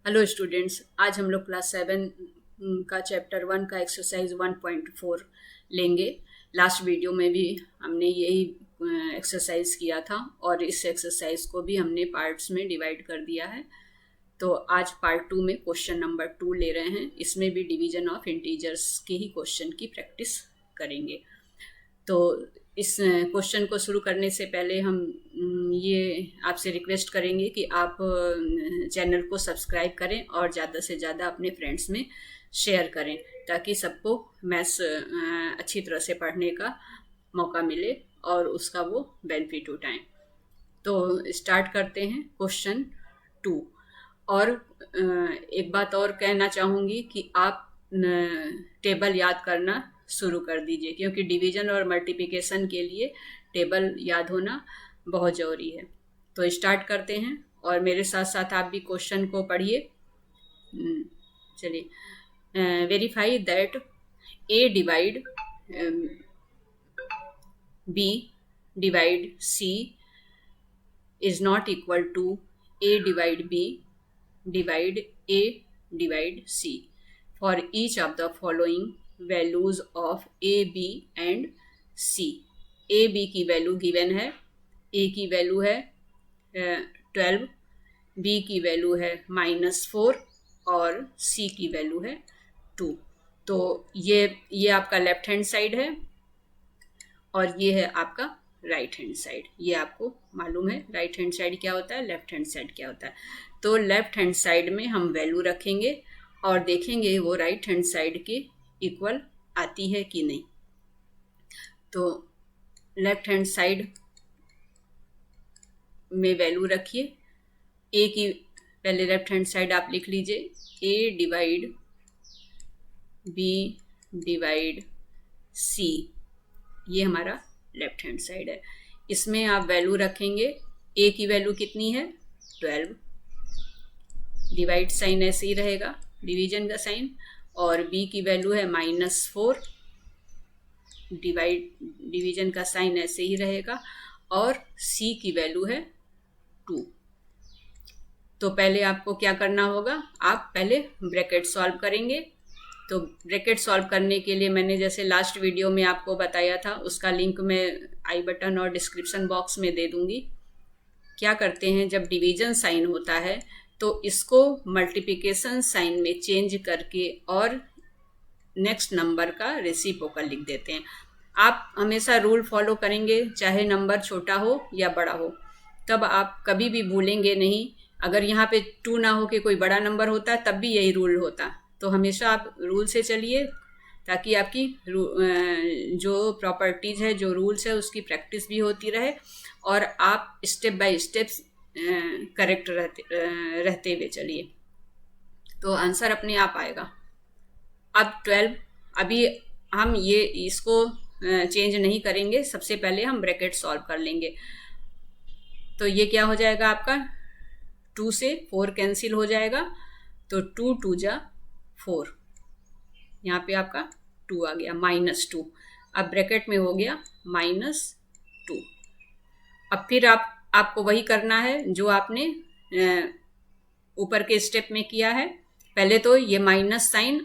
Hello students, आज हम लोग क्लास 7 का चैप्टर 1 का एक्सरसाइज 1.4 लेंगे। लास्ट वीडियो में भी हमने यही एक्सरसाइज किया था और इस एक्सरसाइज को भी हमने पार्ट्स में डिवाइड कर दिया है। तो आज पार्ट 2 में क्वेश्चन नंबर 2 ले रहे हैं। इसमें भी डिवीजन ऑफ इंटीजर्स के ही क्वेश्चन की प्रैक्टिस करेंगे। तो इस क्वेश्चन को शुरू करने से पहले हम ये आपसे रिक्वेस्ट करेंगे कि आप चैनल को सब्सक्राइब करें और ज़्यादा से ज़्यादा अपने फ्रेंड्स में शेयर करें ताकि सबको मैथ्स अच्छी तरह से पढ़ने का मौका मिले और उसका वो बेनिफिट उठाएं। तो स्टार्ट करते हैं क्वेश्चन 2। और एक बात और कहना चाहूँगी कि आप टेबल याद करना शुरू कर दीजिए, क्योंकि डिवीजन और मल्टीप्लिकेशन के लिए टेबल याद होना बहुत ज़रूरी है। तो स्टार्ट करते हैं और मेरे साथ साथ आप भी क्वेश्चन को पढ़िए। चलिए, verify that A divide B divide C is not equal to A divide B divide A divide C for each of the following values of A B and C. A B की value given है। A की value है 12, B की value है -4 और सी की value है 2। तो ये आपका लेफ्ट हैंड साइड है और ये है आपका राइट हैंड साइड। ये आपको मालूम है राइट हैंड साइड क्या होता है, लेफ्ट हैंड साइड क्या होता है। तो लेफ्ट हैंड साइड में हम वैल्यू रखेंगे और देखेंगे वो राइट हैंड साइड के इक्वल आती है कि नहीं। तो लेफ्ट हैंड साइड में वैल्यू रखिए। ए की पहले लेफ्ट हैंड साइड आप लिख लीजिए, ए डिवाइड बी डिवाइड सी, ये हमारा लेफ्ट हैंड साइड है। इसमें आप वैल्यू रखेंगे। ए की वैल्यू कितनी है 12, डिवाइड साइन ऐसे ही रहेगा, डिवीजन का साइन, और बी की वैल्यू है -4, डिवीजन का साइन ऐसे ही रहेगा, और सी की वैल्यू है 2। तो पहले आपको क्या करना होगा, आप पहले ब्रैकेट सॉल्व करेंगे। तो ब्रैकेट सॉल्व करने के लिए मैंने जैसे लास्ट वीडियो में आपको बताया था, उसका लिंक मैं आई बटन और डिस्क्रिप्शन बॉक्स में दे दूंगी। क्या करते हैं, जब डिवीजन साइन होता है तो इसको मल्टीप्लिकेशन साइन में चेंज करके और नेक्स्ट नंबर का रेसिप्रोकल लिख देते हैं। आप हमेशा रूल फॉलो करेंगे, चाहे नंबर छोटा हो या बड़ा हो, तब आप कभी भी भूलेंगे नहीं। अगर यहाँ पे 2 ना हो के कोई बड़ा नंबर होता तब भी यही रूल होता। तो हमेशा आप रूल से चलिए ताकि आपकी जो प्रॉपर्टीज़ है, जो रूल्स है, उसकी प्रैक्टिस भी होती रहे और आप स्टेप बाय स्टेप करेक्ट रहते हुए चलिए, तो आंसर अपने आप आएगा। अब 12, अभी हम ये इसको चेंज नहीं करेंगे, सबसे पहले हम ब्रैकेट सॉल्व कर लेंगे। तो ये क्या हो जाएगा आपका, 2 से 4 कैंसिल हो जाएगा, तो 2 2 जा 4, यहाँ पे आपका 2 आ गया, -2। अब ब्रैकेट में हो गया -2। अब फिर आपको वही करना है जो आपने ऊपर के स्टेप में किया है। पहले तो ये माइनस साइन,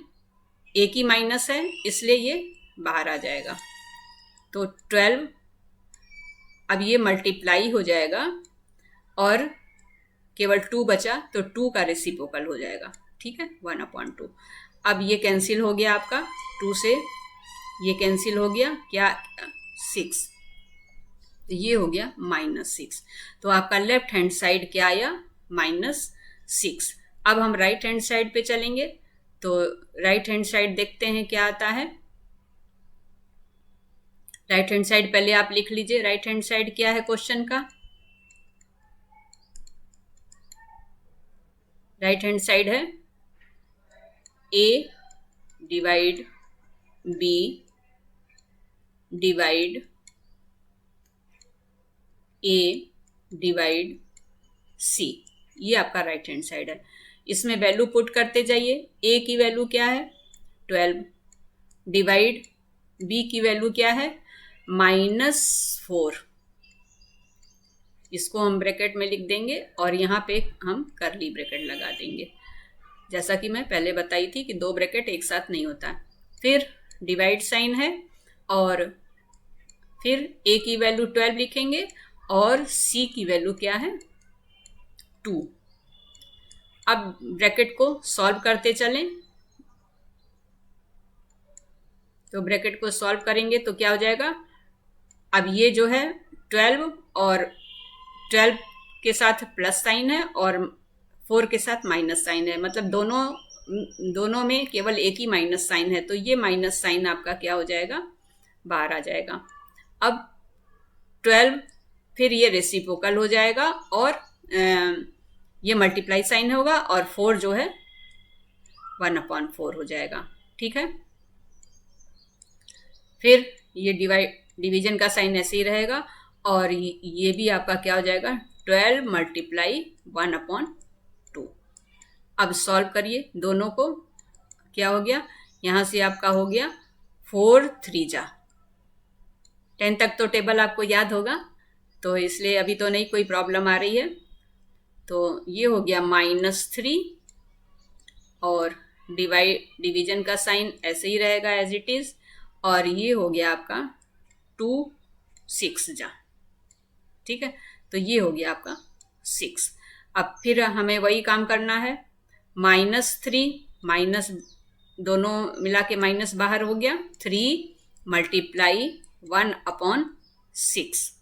एक ही माइनस है इसलिए ये बाहर आ जाएगा। तो 12, अब ये मल्टीप्लाई हो जाएगा और केवल 2 बचा, तो 2 का रेसिप्रोकल हो जाएगा, ठीक है, 1/2। अब ये कैंसिल हो गया आपका, 2 से ये कैंसिल हो गया, क्या 6, तो ये हो गया -6। तो आपका लेफ्ट हैंड साइड क्या आया, -6। अब हम राइट हैंड साइड पे चलेंगे। तो राइट हैंड साइड देखते हैं क्या आता है। राइट हैंड साइड पहले आप लिख लीजिए, राइट हैंड साइड क्या है क्वेश्चन का। राइट हैंड साइड है ए divide B divide A divide सी, ये आपका राइट हैंड साइड है। इसमें वैल्यू पुट करते जाइए। ए की वैल्यू क्या है 12, डिवाइड बी की वैल्यू क्या है -4, इसको हम ब्रैकेट में लिख देंगे और यहाँ पे हम कर्ली ब्रैकेट लगा देंगे, जैसा कि मैं पहले बताई थी कि दो ब्रैकेट एक साथ नहीं होता। फिर डिवाइड साइन है और फिर a की वैल्यू 12 लिखेंगे और c की वैल्यू क्या है 2। अब ब्रैकेट को सॉल्व करते चलें, तो ब्रैकेट को सॉल्व करेंगे तो क्या हो जाएगा, अब ये जो है 12 और 12 के साथ प्लस साइन है और 4 के साथ माइनस साइन है, मतलब दोनों में केवल एक ही माइनस साइन है, तो ये माइनस साइन आपका क्या हो जाएगा, बाहर आ जाएगा। अब 12 फिर ये रेसिप्रोकल हो जाएगा और ये मल्टीप्लाई साइन होगा और 4 जो है 1/4 हो जाएगा। ठीक है, फिर ये डिवीजन का साइन ऐसे ही रहेगा और ये भी आपका क्या हो जाएगा 12 मल्टीप्लाई 1/2। अब सॉल्व करिए दोनों को, क्या हो गया, यहाँ से आपका हो गया 4 3 जा 10 तक तो टेबल आपको याद होगा, तो इसलिए अभी तो नहीं कोई प्रॉब्लम आ रही है। तो ये हो गया -3 और डिवीजन का साइन ऐसे ही रहेगा एज इट इज, और ये हो गया आपका 2 6 जा। ठीक है, तो ये हो गया आपका 6। अब फिर हमें वही काम करना है, -3 माइनस दोनों मिला के माइनस बाहर हो गया, 3 मल्टीप्लाई 1/6,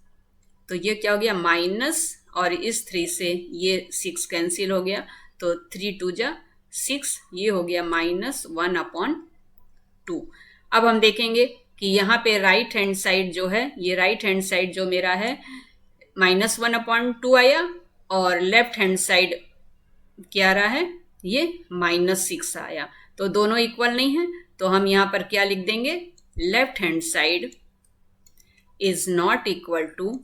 तो ये क्या हो गया माइनस, और इस 3 से ये 6 कैंसिल हो गया, तो 3 2 जा 6, ये हो गया -1/2। अब हम देखेंगे कि यहाँ पे राइट हैंड साइड जो है, ये राइट हैंड साइड जो मेरा है -1/2 आया और लेफ्ट हैंड साइड क्या रहा है, ये -6 आया, तो दोनों इक्वल नहीं है, तो हम यहाँ पर क्या लिख देंगे, left hand side is not equal to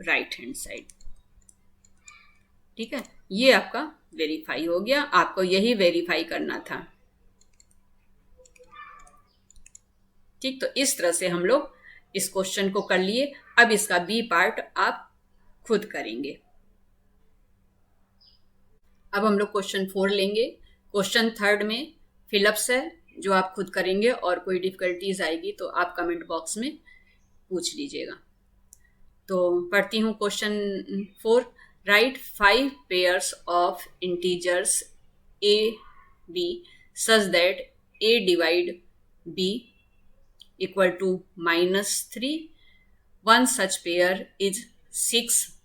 right hand side. ठीक है, ये आपका वेरीफाई हो गया, आपको यही वेरीफाई करना था। ठीक, तो इस तरह से हम लोग इस क्वेश्चन को कर लिए। अब इसका बी पार्ट आप खुद करेंगे। अब हम लोग क्वेश्चन 4 लेंगे। क्वेश्चन 3 में फिलअप्स है जो आप खुद करेंगे, और कोई डिफिकल्टीज आएगी तो आप कमेंट बॉक्स में पूछ लीजिएगा। तो पढ़ती हूँ question 4। Right 5 pairs of integers a b such that a divide b equal to -3. One such pair is 6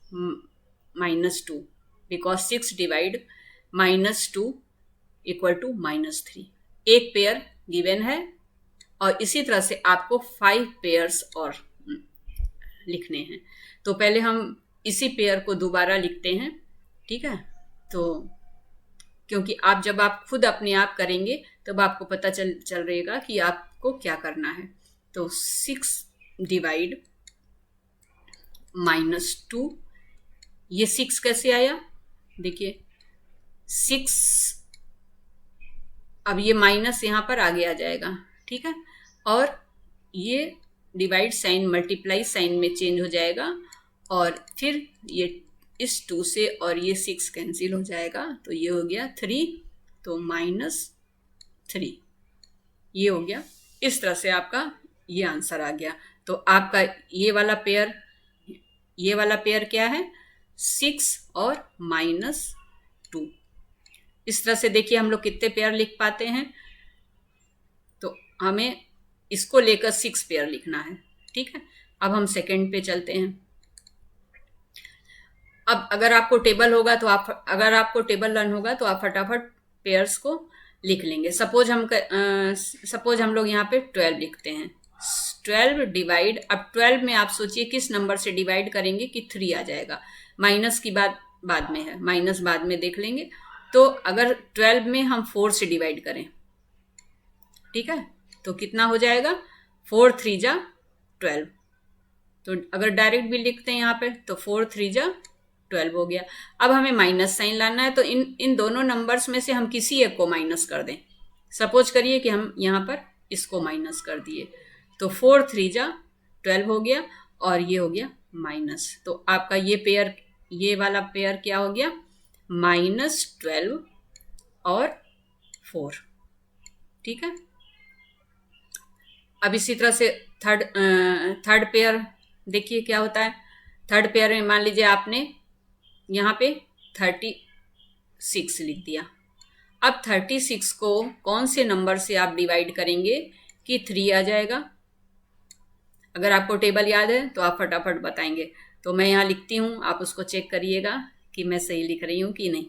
-2 because 6 divide -2 equal to -3। एक पेयर गिवन है और इसी तरह से आपको 5 पेयर्स और लिखने हैं। तो पहले हम इसी पेयर को दोबारा लिखते हैं। ठीक है, तो क्योंकि जब आप खुद अपने आप करेंगे तब आपको पता चल रहेगा कि आपको क्या करना है। तो 6 डिवाइड -2, ये 6 कैसे आया, देखिए 6, अब ये माइनस यहाँ पर आगे आ जाएगा। ठीक है, और ये डिवाइड साइन मल्टीप्लाई साइन में चेंज हो जाएगा, और फिर ये इस 2 से और ये 6 कैंसिल हो जाएगा, तो ये हो गया 3, तो -3, ये हो गया। इस तरह से आपका ये आंसर आ गया। तो आपका ये वाला पेयर क्या है, 6 और -2। इस तरह से देखिए हम लोग कितने पेयर लिख पाते हैं, तो हमें इसको लेकर 6 पेयर लिखना है। ठीक है, अब हम सेकंड पे चलते हैं। अब अगर आपको टेबल लर्न होगा तो आप फटाफट पेयर्स को लिख लेंगे। सपोज हम लोग यहाँ पे 12 लिखते हैं। 12 डिवाइड, अब 12 में आप सोचिए किस नंबर से डिवाइड करेंगे कि 3 आ जाएगा। माइनस की बात बाद में है, माइनस बाद में देख लेंगे। तो अगर 12 में हम 4 से डिवाइड करें, ठीक है, तो कितना हो जाएगा, 4 3 जा 12। तो अगर डायरेक्ट भी लिखते हैं यहाँ पे तो 4 3 जा 12 हो गया। अब हमें माइनस साइन लाना है, तो इन दोनों नंबर्स में से हम किसी एक को माइनस कर दें। सपोज करिए कि हम यहाँ पर इसको माइनस कर दिए, तो 4 3 जा 12 हो गया और ये हो गया माइनस। तो आपका ये पेयर ये वाला पेयर क्या हो गया, -12 और 4। ठीक है। अब इसी तरह से थर्ड पेयर देखिए क्या होता है। थर्ड पेयर में मान लीजिए आपने यहाँ पे 36 लिख दिया। अब 36 को कौन से नंबर से आप डिवाइड करेंगे कि 3 आ जाएगा। अगर आपको टेबल याद है तो आप फटाफट बताएंगे। तो मैं यहाँ लिखती हूँ, आप उसको चेक करिएगा कि मैं सही लिख रही हूँ कि नहीं।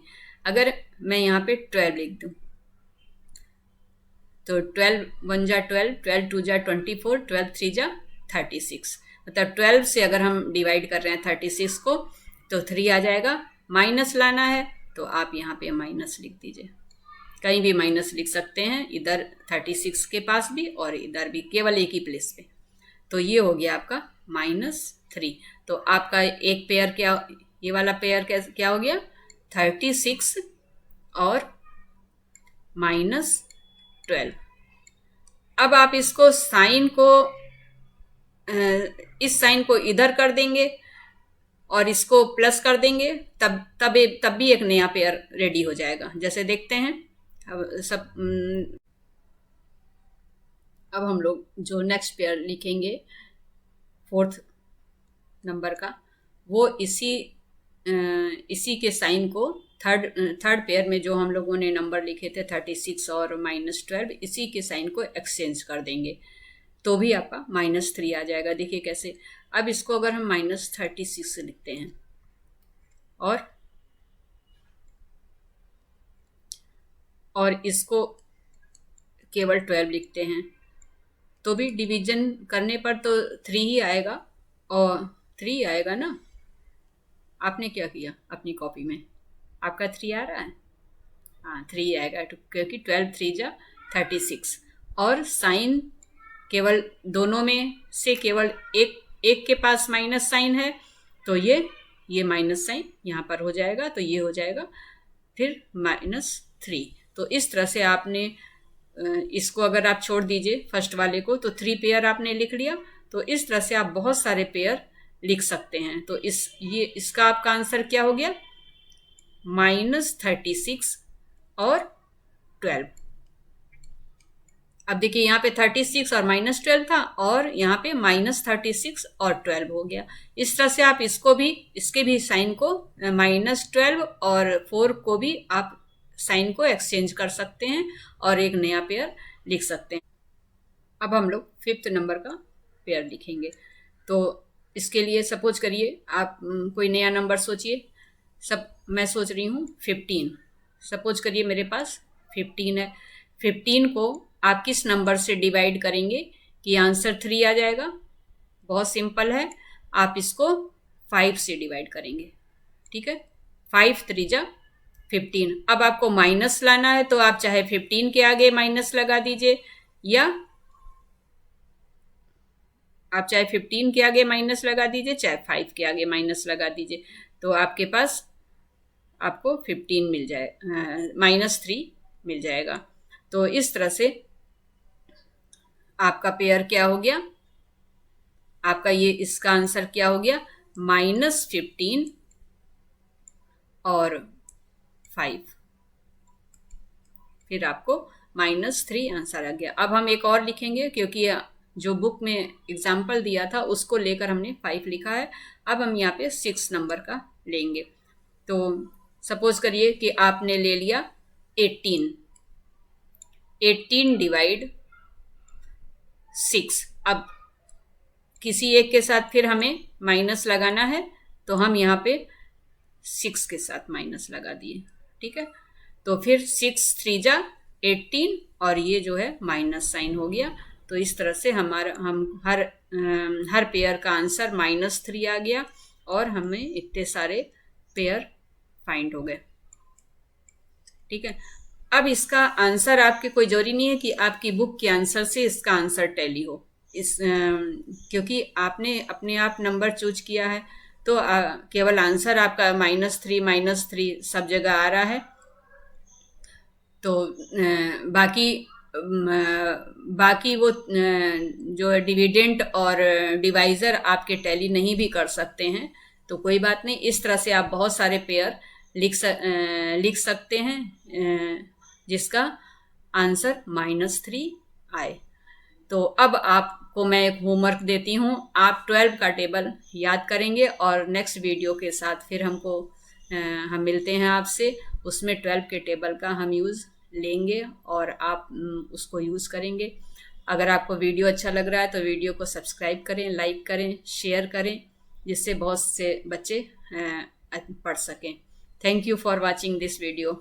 अगर मैं यहाँ पे 12 लिख दूँ तो 12 1 जा 12, 12 2 जा 24, 12 3 जा 36। मतलब 12 से अगर हम डिवाइड कर रहे हैं 36 को तो 3 आ जाएगा। माइनस लाना है तो आप यहाँ पे माइनस लिख दीजिए। कहीं भी माइनस लिख सकते हैं, इधर 36 के पास भी और इधर भी, केवल एक ही प्लेस पे। तो ये हो गया आपका -3। तो आपका एक पेयर क्या, ये वाला पेयर क्या हो गया, 36 और -12। अब आप इसको साइन को, इस साइन को इधर कर देंगे और इसको प्लस कर देंगे, तब भी एक नया पेयर रेडी हो जाएगा। जैसे देखते हैं। अब हम लोग जो नेक्स्ट पेयर लिखेंगे 4th नंबर का, वो इसी के साइन को थर्ड पेयर में जो हम लोगों ने नंबर लिखे थे 36 और -12, इसी के साइन को एक्सचेंज कर देंगे तो भी आपका -3 आ जाएगा। देखिए कैसे। अब इसको अगर हम -36 लिखते हैं और इसको केवल 12 लिखते हैं तो भी डिवीजन करने पर तो 3 ही आएगा, और 3 आएगा ना। आपने क्या किया अपनी कॉपी में, आपका 3 आ रहा है। हाँ 3 आएगा, क्योंकि 12 3 जा 36 और साइन केवल दोनों में से केवल एक के पास माइनस साइन है तो ये माइनस साइन यहाँ पर हो जाएगा, तो ये हो जाएगा फिर -3। तो इस तरह से आपने इसको अगर आप छोड़ दीजिए फर्स्ट वाले को तो 3 पेयर आपने लिख लिया। तो इस तरह से आप बहुत सारे पेयर लिख सकते हैं। तो इसका आपका आंसर क्या हो गया, -36 और 12। अब देखिए यहाँ पे 36 और -12 था और यहाँ पे -36 और 12 हो गया। इस तरह से आप इसके भी साइन को -12 और 4 को भी आप साइन को एक्सचेंज कर सकते हैं और एक नया पेयर लिख सकते हैं। अब हम लोग 5th नंबर का पेयर लिखेंगे। तो इसके लिए सपोज करिए आप कोई नया नंबर सोचिए। मैं सोच रही हूँ 15। सपोज करिए मेरे पास 15 है। 15 को आप किस नंबर से डिवाइड करेंगे कि आंसर 3 आ जाएगा। बहुत सिंपल है, आप इसको 5 से डिवाइड करेंगे। ठीक है, 5 3 जा 15। अब आपको माइनस लाना है तो आप चाहे 15 के आगे माइनस लगा दीजिए, या आप चाहे 15 के आगे माइनस लगा दीजिए, चाहे 5 के आगे माइनस लगा दीजिए। तो आपके पास आपको 15 मिल जाए, -3 मिल जाएगा। तो इस तरह से आपका पेयर क्या हो गया, आपका इसका आंसर क्या हो गया, -15 और 5। फिर आपको -3 आंसर आ गया। अब हम एक और लिखेंगे, क्योंकि जो बुक में एग्जाम्पल दिया था उसको लेकर हमने 5 लिखा है। अब हम यहाँ पे 6 नंबर का लेंगे। तो सपोज करिए कि आपने ले लिया 18 डिवाइड 6। अब किसी एक के साथ फिर हमें माइनस लगाना है तो हम यहाँ पे 6 के साथ माइनस लगा दिए। ठीक है, तो फिर 6 3 जा 18 और ये जो है माइनस साइन हो गया। तो इस तरह से हम हर पेयर का आंसर -3 आ गया और हमें इतने सारे पेयर फाइंड हो गए। ठीक है, अब इसका आंसर आपके कोई जरूरी नहीं है कि आपकी बुक के आंसर से इसका आंसर टैली हो, क्योंकि आपने अपने आप नंबर चूज किया है तो केवल आंसर आपका -3 सब जगह आ रहा है। तो बाकी वो जो डिविडेंड और डिवाइजर आपके टैली नहीं भी कर सकते हैं। तो कोई बात नहीं, इस तरह से आप बहुत सारे पेयर लिख सकते हैं जिसका आंसर -3 आए। तो अब आपको मैं एक होमवर्क देती हूँ, आप 12 का टेबल याद करेंगे और नेक्स्ट वीडियो के साथ फिर हम मिलते हैं आपसे, उसमें 12 के टेबल का हम यूज़ लेंगे और आप उसको यूज़ करेंगे। अगर आपको वीडियो अच्छा लग रहा है तो वीडियो को सब्सक्राइब करें, लाइक करें, शेयर करें, जिससे बहुत से बच्चे पढ़ सकें। Thank you for watching this video.